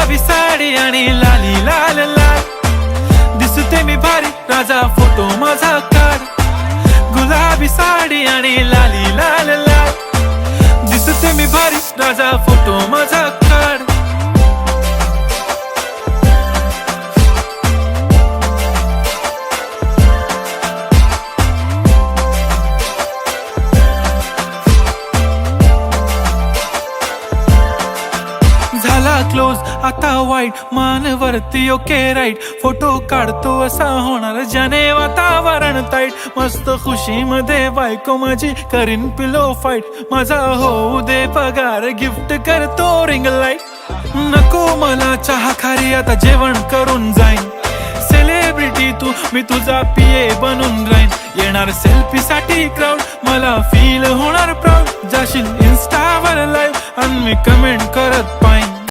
गुलाबी साडी आणि लाली लाल लाल, दिसते मी भारी राजा फोटो माझा काढ. गुलाबी साडी आणि लाली लाल लाल, दिसते मी भारी राजा फोटो माझा काढ. झाला क्लोज आता वाईट, मानवरती ओके राईट, फोटो काढतो असा होणार ज्याने वातावरण ताईट. मस्त खुशी मध्ये बायको माझी करीन पिलो फाईट, माझा होऊ दे पगार गिफ्ट करतो रिंग लाईट. नको मला चहा खारी आता जेवण करून जाईन, सेलिब्रिटी तू मी तुझा पिये बनून राहीन. येणार सेल्फी साठी क्राऊड, मला फील होणार प्राऊड, जाशील इन्स्टावर लाईव्ह आणि मी कमेंट करत पाहिन.